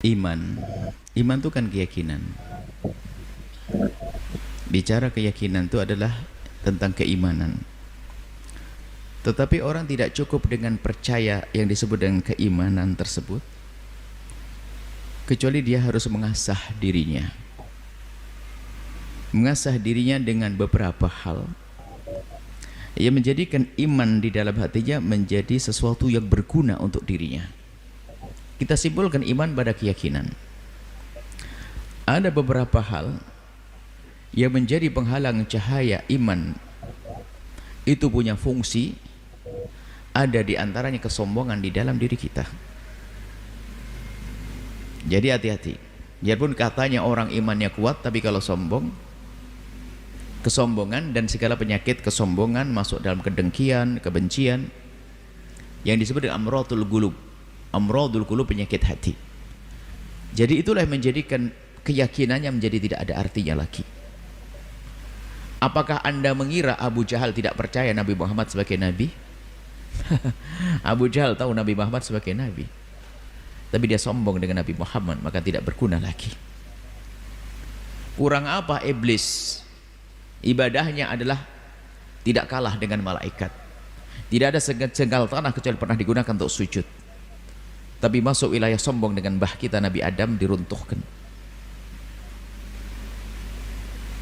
Iman. Iman itu kan keyakinan. Bicara keyakinan itu adalah tentang keimanan. Tetapi orang tidak cukup dengan percaya yang disebut dengan keimanan tersebut, kecuali dia harus mengasah dirinya. Mengasah dirinya dengan beberapa hal yang menjadikan iman di dalam hatinya menjadi sesuatu yang berguna untuk dirinya. Kita simpulkan iman pada keyakinan. Ada beberapa hal yang menjadi penghalang cahaya iman itu punya fungsi. Ada di antaranya kesombongan di dalam diri kita. Jadi hati-hati. Biarpun katanya orang imannya kuat, tapi kalau sombong, kesombongan dan segala penyakit kesombongan masuk dalam kedengkian, kebencian, yang disebut dengan amradul qulub. Amradul qulub, penyakit hati. Jadi itulah yang menjadikan keyakinannya menjadi tidak ada artinya lagi. Apakah Anda mengira Abu Jahal tidak percaya Nabi Muhammad sebagai Nabi? Abu Jahal tahu Nabi Muhammad sebagai Nabi, tapi dia sombong dengan Nabi Muhammad, maka tidak berguna lagi. Kurang apa iblis? Ibadahnya adalah tidak kalah dengan malaikat. Tidak ada sejengkal tanah kecuali pernah digunakan untuk sujud. Tapi masuk wilayah sombong dengan bah kita Nabi Adam, diruntuhkan.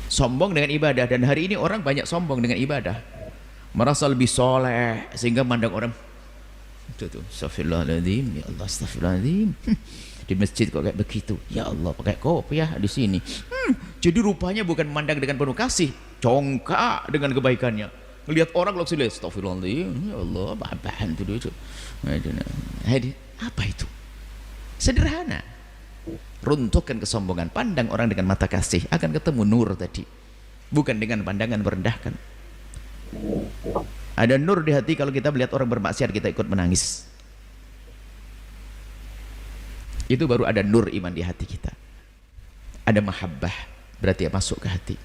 Sombong dengan ibadah, dan hari ini orang banyak sombong dengan ibadah. Merasa lebih soleh sehingga mandang orang itu tuh, astagfirullahaladzim, ya Allah, astagfirullahaladzim, di masjid kok kayak begitu, ya Allah pakai kopiah di sini. Jadi rupanya bukan memandang dengan penuh kasih, congkak dengan kebaikannya. Ngelihat orang langsung lihat, astagfirullahaladzim, ya Allah, apaan tuh itu. Apa itu? Sederhana. Runtuhkan kesombongan, pandang orang dengan mata kasih, akan ketemu nur tadi, bukan dengan pandangan merendahkan. Ada nur di hati. Kalau kita melihat orang bermaksiat kita ikut menangis, itu baru ada nur iman di hati kita. Ada mahabbah, berarti ya masuk ke hati.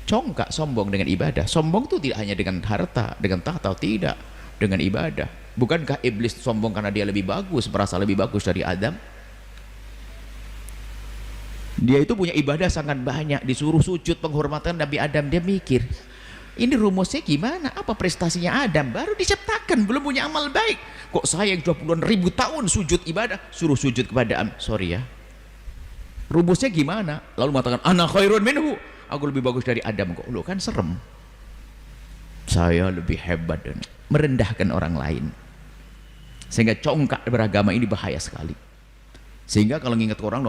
Congkak sombong dengan ibadah. Sombong itu tidak hanya dengan harta, dengan tahta, tidak, dengan ibadah. Bukankah iblis sombong karena dia lebih bagus, merasa lebih bagus dari Adam? Dia itu punya ibadah sangat banyak, disuruh sujud penghormatan Nabi Adam, dia mikir, ini rumusnya gimana? Apa prestasinya Adam? Baru diciptakan, belum punya amal baik. Kok saya yang 20-an ribu tahun sujud ibadah, suruh sujud kepada Adam? Sorry ya, rumusnya gimana? Lalu mengatakan, ana khairun minhu, aku lebih bagus dari Adam. Kok lu kan serem, saya lebih hebat, dan merendahkan orang lain. Sehingga congkak beragama ini bahaya sekali. Sehingga kalau nginget orang,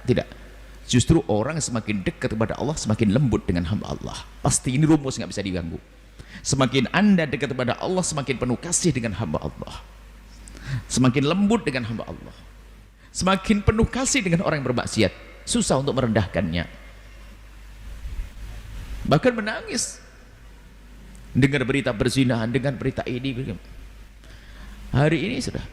tidak. Justru orang semakin dekat kepada Allah, semakin lembut dengan hamba Allah. Pasti ini rumus, nggak bisa diganggu. Semakin Anda dekat kepada Allah, semakin penuh kasih dengan hamba Allah, semakin lembut dengan hamba Allah, semakin penuh kasih dengan orang yang bermaksiat. Susah untuk merendahkannya, bahkan menangis dengar berita perzinahan, dengan berita ini. Hari ini sudah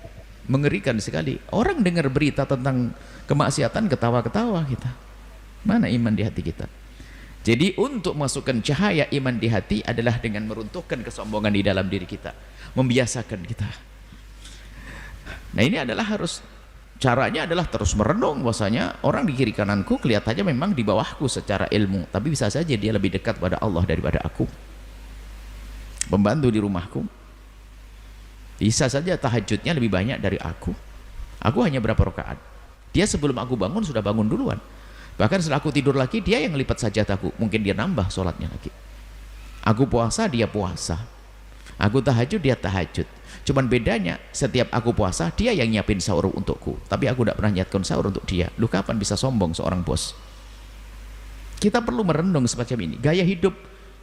mengerikan sekali. Orang dengar berita tentang kemaksiatan, ketawa-ketawa kita. Mana iman di hati kita? Jadi untuk masukkan cahaya iman di hati adalah dengan meruntuhkan kesombongan di dalam diri kita, membiasakan kita. Nah ini adalah harus, caranya adalah terus merenung bahwasanya orang di kiri kananku kelihatannya memang di bawahku secara ilmu, tapi bisa saja dia lebih dekat pada Allah daripada aku. Pembantu di rumahku bisa saja tahajudnya lebih banyak dari aku. Aku hanya berapa rakaat, dia sebelum aku bangun sudah bangun duluan. Bahkan setelah aku tidur lagi, dia yang lipat sajadaku, mungkin dia nambah sholatnya lagi. Aku puasa, dia puasa. Aku tahajud, dia tahajud. Cuman bedanya, setiap aku puasa, dia yang nyiapin sahur untukku, tapi aku tidak pernah nyiapkan sahur untuk dia. Lu kapan bisa sombong seorang bos? Kita perlu merenung semacam ini. Gaya hidup,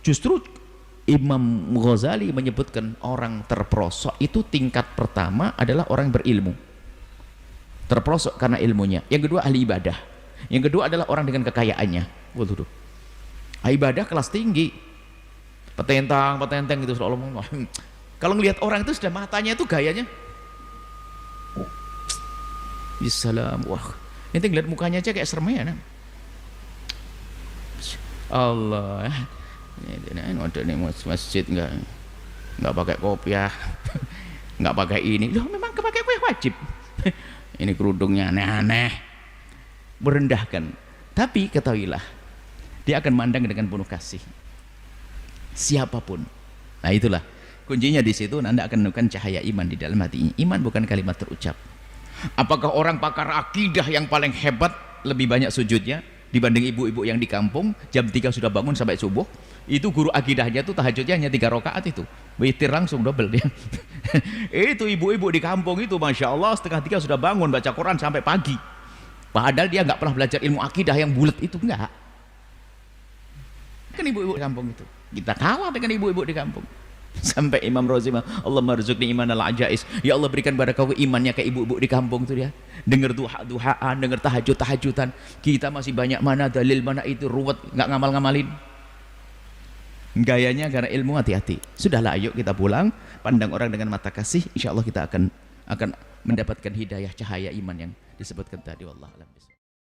justru Imam Ghazali menyebutkan orang terperosok itu tingkat pertama adalah orang berilmu, terperosok karena ilmunya. Yang kedua ahli ibadah. Yang kedua adalah orang dengan kekayaannya. Waduh, ibadah kelas tinggi, petentang gitu selalu ngomong. Kalau ngelihat orang itu sudah matanya itu gayanya, Bissalam, wah, ini ngeliat mukanya aja kayak serem ya. Allah, ini ada nih masjid nggak pakai kopiah, nggak pakai ini. Loh, memang pakai kopiah wajib. ini kerudungnya aneh-aneh, merendahkan. Tapi ketahuilah, dia akan mandang dengan penuh kasih siapapun. Nah itulah kuncinya di situ. Anda akan menemukan cahaya iman di dalam hatinya. Iman bukan kalimat terucap. Apakah orang pakar akidah yang paling hebat lebih banyak sujudnya dibanding ibu-ibu yang di kampung jam 3 sudah bangun sampai subuh? Itu guru akidahnya tuh tahajudnya hanya 3 rakaat itu, witir langsung double dia. Itu ibu-ibu di kampung itu Masya Allah setengah 3 sudah bangun baca Quran sampai pagi, padahal dia nggak pernah belajar ilmu akidah yang bulat itu. Enggak kan ibu-ibu di kampung itu, kita kalah dengan ibu-ibu di kampung. Sampai Imam Razi, Allah marzuqni iman al-ajais, ya Allah berikan pada kau imannya kayak ibu-ibu di kampung itu. Dia dengar duhaan, dengar tahajudan. Kita masih banyak mana dalil, mana itu ruwet, nggak ngamal-ngamalin gayanya karena ilmu. Hati-hati. Sudahlah, ayo kita pulang, pandang orang dengan mata kasih, insya Allah kita akan mendapatkan hidayah cahaya iman yang disebutkan tadi. Wallahu a'lam.